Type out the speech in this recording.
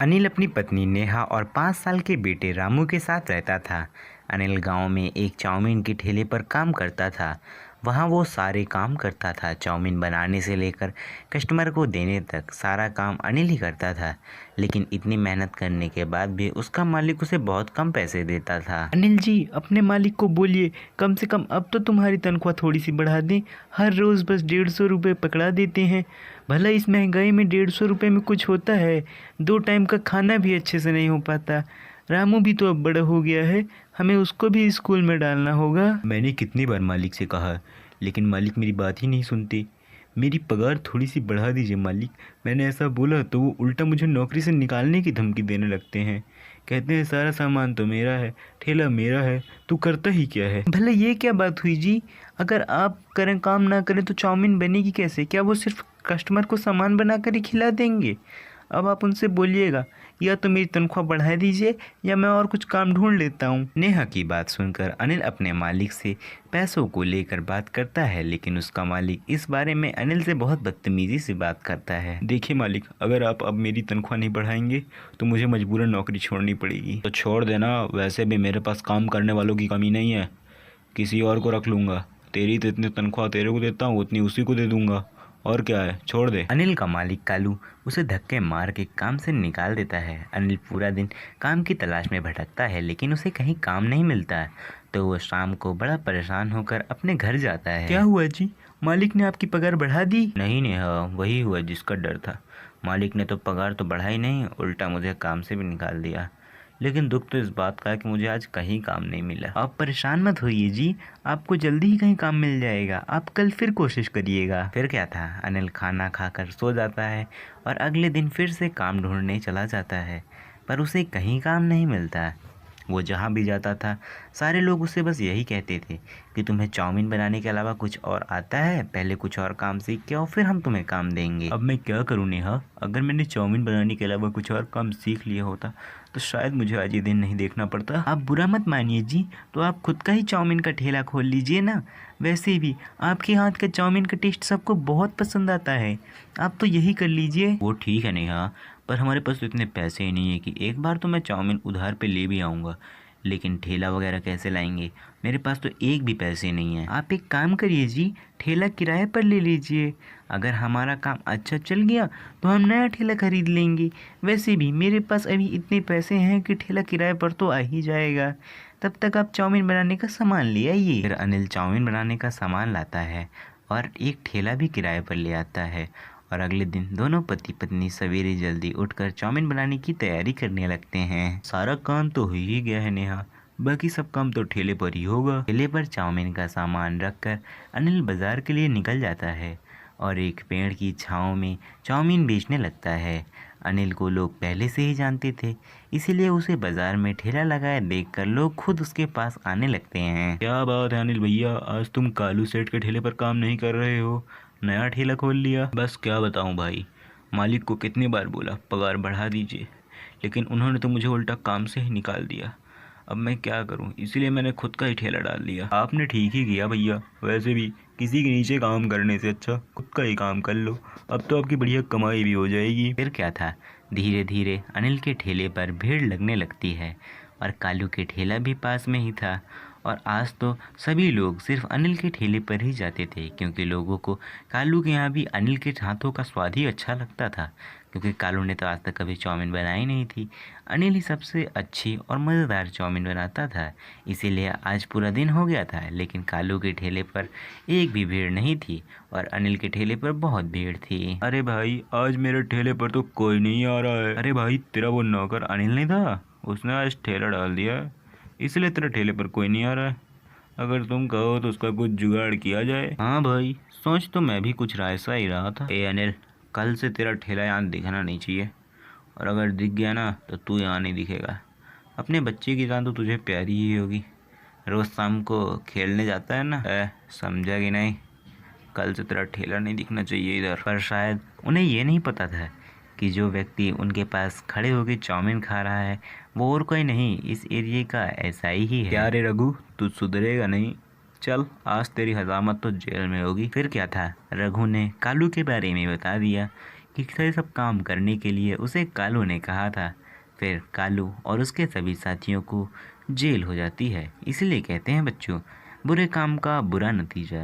अनिल अपनी पत्नी नेहा और 5 साल के बेटे रामू के साथ रहता था। अनिल गांव में एक चाउमीन के ठेले पर काम करता था। वहां वो सारे काम करता था, चाउमीन बनाने से लेकर कस्टमर को देने तक सारा काम अनिल ही करता था। लेकिन इतनी मेहनत करने के बाद भी उसका मालिक उसे बहुत कम पैसे देता था। अनिल जी, अपने मालिक को बोलिए कम से कम अब तो तुम्हारी तनख्वाह थोड़ी सी बढ़ा दें। हर रोज़ बस 150 रुपये पकड़ा देते हैं। भला इस महंगाई में 150 रुपये में कुछ होता है? 2 टाइम का खाना भी अच्छे से नहीं हो पाता। रामू भी तो अब बड़ा हो गया है, हमें उसको भी स्कूल में डालना होगा। मैंने कितनी बार मालिक से कहा, लेकिन मालिक मेरी बात ही नहीं सुनते। मेरी पगार थोड़ी सी बढ़ा दीजिए मालिक। मैंने ऐसा बोला तो वो उल्टा मुझे नौकरी से निकालने की धमकी देने लगते हैं। कहते हैं सारा सामान तो मेरा है, ठेला मेरा है, तू करता ही क्या है? भला ये क्या बात हुई जी? अगर आप करें काम ना करें तो चाउमीन बनेगी कैसे? क्या वो सिर्फ कस्टमर को सामान बनाकर ही खिला देंगे? अब आप उनसे बोलिएगा या तो मेरी तनख्वाह बढ़ा दीजिए या मैं और कुछ काम ढूंढ लेता हूँ। नेहा की बात सुनकर अनिल अपने मालिक से पैसों को लेकर बात करता है, लेकिन उसका मालिक इस बारे में अनिल से बहुत बदतमीजी से बात करता है। देखिए मालिक, अगर आप अब मेरी तनख्वाह नहीं बढ़ाएंगे तो मुझे मजबूरन नौकरी छोड़नी पड़ेगी। तो छोड़ देना, वैसे भी मेरे पास काम करने वालों की कमी नहीं है, किसी और को रख लूँगा। तेरी तो इतनी तनख्वाह तेरे को देता हूँ, उतनी उसी को दे दूँगा। और क्या है, छोड़ दे। अनिल का मालिक कालू उसे धक्के मार के काम से निकाल देता है। अनिल पूरा दिन काम की तलाश में भटकता है, लेकिन उसे कहीं काम नहीं मिलता। तो वो शाम को बड़ा परेशान होकर अपने घर जाता है। क्या हुआ जी? मालिक ने आपकी पगार बढ़ा दी? नहीं नेहा, वही हुआ जिसका डर था। मालिक ने तो पगार तो बढ़ाई नहीं, उल्टा मुझे काम से भी निकाल दिया। लेकिन दुख तो इस बात का है कि मुझे आज कहीं काम नहीं मिला। आप परेशान मत होइए जी, आपको जल्दी ही कहीं काम मिल जाएगा। आप कल फिर कोशिश करिएगा। फिर क्या था, अनिल खाना खाकर सो जाता है और अगले दिन फिर से काम ढूंढने चला जाता है, पर उसे कहीं काम नहीं मिलता। वो जहाँ भी जाता था सारे लोग उससे बस यही कहते थे कि तुम्हें चाउमीन बनाने के अलावा कुछ और आता है? पहले कुछ और काम सीख के आओ, फिर हम तुम्हें काम देंगे। अब मैं क्या करूँ नेहा? अगर मैंने चाउमीन बनाने के अलावा कुछ और काम सीख लिया होता तो शायद मुझे आज ये दिन नहीं देखना पड़ता। आप बुरा मत मानिए जी, तो आप खुद का ही चाउमीन का ठेला खोल लीजिए ना। वैसे भी आपके हाथ का चाउमीन का टेस्ट सबको बहुत पसंद आता है, आप तो यही कर लीजिए। वो ठीक है नेहा, पर हमारे पास तो इतने पैसे ही नहीं है कि एक बार तो मैं चाउमीन उधार पे ले भी आऊँगा, लेकिन ठेला वगैरह कैसे लाएंगे? मेरे पास तो एक भी पैसे नहीं है। आप एक काम करिए जी, ठेला किराए पर ले लीजिए। अगर हमारा काम अच्छा चल गया तो हम नया ठेला खरीद लेंगे। वैसे भी मेरे पास अभी इतने पैसे हैं कि ठेला किराए पर तो आ ही जाएगा। तब तक आप चाउमीन बनाने का सामान ले आइए। फिर अनिल चाउमीन बनाने का सामान लाता है और एक ठेला भी किराए पर ले आता है। और अगले दिन दोनों पति पत्नी सवेरे जल्दी उठकर चाउमीन बनाने की तैयारी करने लगते हैं। सारा काम तो हो ही गया है नेहा, बाकी सब काम तो ठेले पर ही होगा। ठेले पर चाउमीन का सामान रखकर अनिल बाजार के लिए निकल जाता है और एक पेड़ की छांव में चाउमीन बेचने लगता है। अनिल को लोग पहले से ही जानते थे, इसीलिए उसे बाजार में ठेला लगाए देखकर लोग खुद उसके पास आने लगते हैं। क्या बात है अनिल भैया, आज तुम कालू सेठ के ठेले पर काम नहीं कर रहे हो, नया ठेला खोल लिया? बस क्या बताऊं भाई, मालिक को कितनी बार बोला पगार बढ़ा दीजिए, लेकिन उन्होंने तो मुझे उल्टा काम से ही निकाल दिया। अब मैं क्या करूं, इसीलिए मैंने खुद का ही ठेला डाल लिया। आपने ठीक ही किया भैया, वैसे भी किसी के नीचे काम करने से अच्छा खुद का ही काम कर लो, अब तो आपकी बढ़िया कमाई भी हो जाएगी। फिर क्या था, धीरे धीरे अनिल के ठेले पर भीड़ लगने लगती है और कालू के ठेला भी पास में ही था। और आज तो सभी लोग सिर्फ अनिल के ठेले पर ही जाते थे, क्योंकि लोगों को कालू के यहाँ भी अनिल के हाथों का स्वाद ही अच्छा लगता था, क्योंकि कालू ने तो आज तक कभी चाउमीन बनाई नहीं थी। अनिल ही सबसे अच्छी और मज़ेदार चाउमीन बनाता था, इसीलिए आज पूरा दिन हो गया था। लेकिन कालू के ठेले पर एक भी भीड़ नहीं थी और अनिल के ठेले पर बहुत भीड़ थी। अरे भाई, आज मेरे ठेले पर तो कोई नहीं आ रहा है। अरे भाई, तेरा वो नौकर अनिल नहीं था, उसने आज ठेला डाल दिया है, इसलिए तेरे ठेले पर कोई नहीं आ रहा है। अगर तुम कहो तो उसका कुछ जुगाड़ किया जाए। हाँ भाई, सोच तो मैं भी कुछ ऐसा ही रहा था। ए अनिल, कल से तेरा ठेला यहाँ दिखना नहीं चाहिए, और अगर दिख गया ना तो तू यहाँ नहीं दिखेगा। अपने बच्चे की जान तो तुझे प्यारी ही होगी, रोज़ शाम को खेलने जाता है ना, समझा कि नहीं? कल से तेरा ठेला नहीं दिखना चाहिए इधर। पर शायद उन्हें ये नहीं पता था कि जो व्यक्ति उनके पास खड़े होकर चाउमीन खा रहा है वो और कोई नहीं, इस एरिया का ऐसा ही है। क्या रे रघु, तू सुधरेगा नहीं? चल, आज तेरी हजामत तो जेल में होगी। फिर क्या था, रघु ने कालू के बारे में बता दिया कि ये सब काम करने के लिए उसे कालू ने कहा था। फिर कालू और उसके सभी साथियों को जेल हो जाती है। इसलिए कहते हैं बच्चों, बुरे काम का बुरा नतीजा।